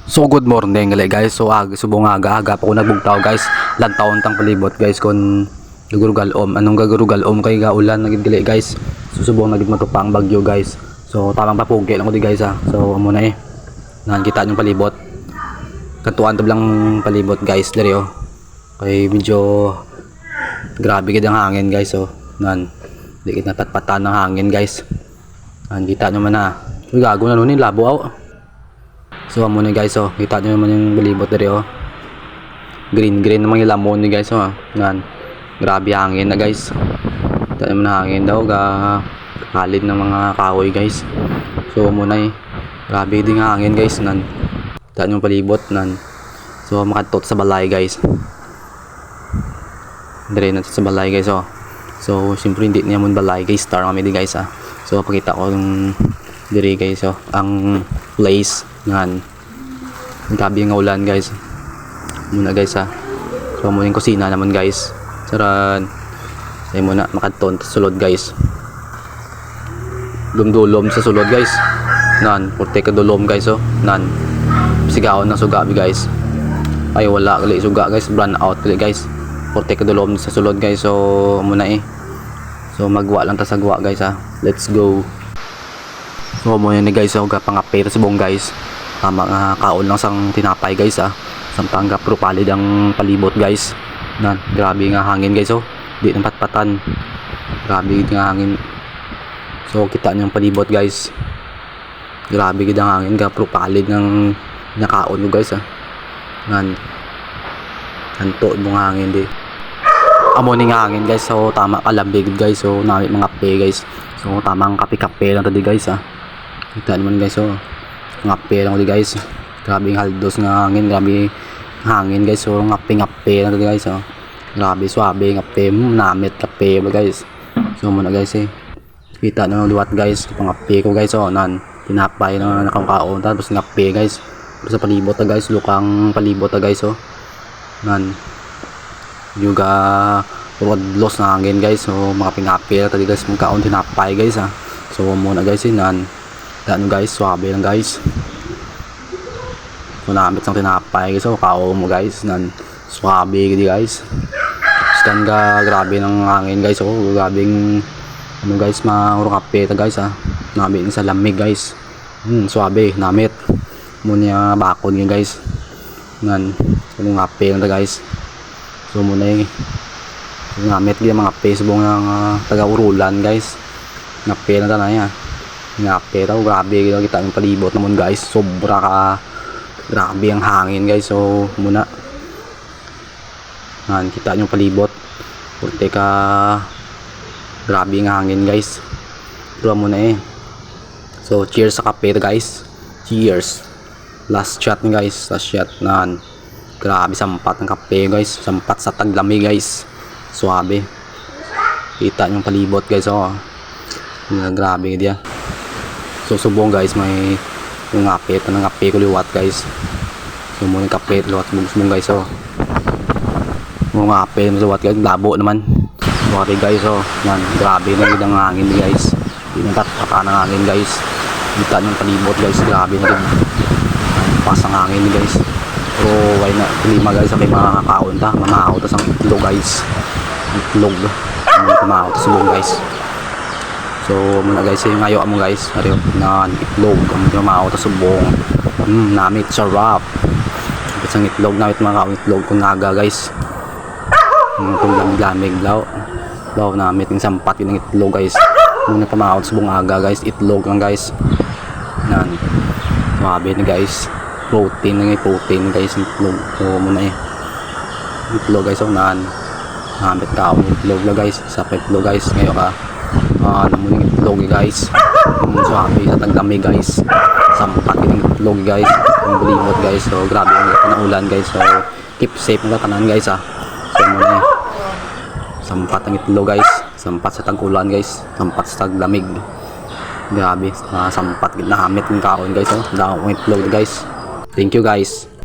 So good morning guys. So subong aga pa ko nagbugtaw guys. Lantaon tang palibot guys kon gagurugalom. Anong gagurugalom kay gaulan nagid gali guys. So subong nagid matupang bagyo guys. So tamang papugi lang ko di guys ha. So amo na nakita yung palibot. Kantuan to lang palibot guys diri oh. Kay medyo grabe gid ang hangin guys oh. Di kita patpatan ng hangin guys. Kita nyo man na. Uy gago na nun yung labo aw. So amo na guys oh, kita nyo naman yung balibot diri oh. Green naman yung lamon ni guys oh. Grabe hangin na guys. Kita nyo na hangin daw halid ng mga kahoy guys. So amo na grabe din hangin guys Kita nyo palibot So makatot sa balay guys. Diri na sa balay guys oh. So siyempre hindi niya mun balay guys, star kami di guys ah. So pakita ko yung diri guys oh, ang place grabe nga ulan guys muna guys ha. So muna yung kusina naman guys saran ay muna makadton sulod guys dumdulom sa sulod guys porte ka dulom guys oh sigawan ng suga guys ay wala gali suga guys, brand out gali guys porte ka dulom sa sulod guys. So muna so magwa lang ta sa gwa guys ha. Let's go. So mo yun guys so gapangapir sa buong guys. Tama nga kaon lang sang tinapay guys ha. Sampang gapro palid ang palibot guys. Grabe nga hangin guys oh. Di nang patpatan. Grabe nga hangin. So kita niyo ang palibot guys. Grabe gid ang hangin gapro palid ng nakaon mo guys ha. Hanto mo nga hangin di. Amo ni nga hangin guys. So tama kalambig guys. So nami mga pe guys. So tamang kape-kape lang tadi guys ha. Kita naman guys oh. Ngape lang tadi guys. Grabe haldos nga hangin, grabe hangin guys. So ngape lang tadi guys oh. Grabe suabe ngape, namit kape ba guys. So muna guys Kita na luwat guys, pangape ko guys oh. Tinapay na nakakaon tapos ngape guys. Sa palibot guys, lukang palibot guys oh. Juga rodlos na hangin guys. So mga pinapil tadi guys magkaon tinapay guys ha. So muna guys guys swabe lang guys. So namit sang tinapay guys. So kao mo guys swabe gidi guys. Skan grabe ng hangin guys. So grabing guys maurong kape ta guys ha. Namit sa lamig guys. Swabe namit muna bakon yun guys. So kape lang ta guys. So muna gamit din mga Facebook ng taga-urulan guys. Ngape na tanay ha. Ngape daw grabe kita yung palibot naman guys. Sobra grabe ang hangin guys. So muna kita yung palibot. Porte ka grabe ang hangin guys. Pero muna So cheers sa kape guys. Cheers. Last shot guys. Last shot grabe sampat ng kape guys. Sampat sa taglami guys. Suabe. Kita yung palibot guys oh. Grabe dia. So subong guys may yung ngapit ng ngape ko liwat guys. So mo yung kape liwat subong guys oh. Yung ngape liwat guys labo naman. Suabe guys oh. Grabe na yung hangin guys. Di nang tataka ng hangin guys. Kita yung palibot guys. Grabe na rin. Pasang hangin guys. Pero why na lima guys sa mga kakaon ta. Mamahaw ta sang itlog guys. Itlog mamahaw ta subong guys. So muna guys yung ngayo mo guys. Ari itlog mamahaw ta subong. Namit sarap. Isang itlog namit mga kaon itlog kung naga guys. Itong lamig law namit ng sampat yung itlog guys. Muna pamahaw ta subong aga guys. Itlog lang guys. Mabe na guys. Protein guys itlog. So muna itlog guys oh namit ka itlog lang guys. Sa itlog guys ngayon ka namuning itlog guys. So happy sa tagdami guys. Sampat yung itlog guys. Yung bulimot guys. So grabe yung ulan guys. So keep safe mga tanan guys ha. So muna sampat ang itlog guys. Sampat sa tag-ulan guys. Sampat sa taglamig. Grabe sampat nahamit yung kaon guys oh. Daw ang itlog guys. Thank you guys.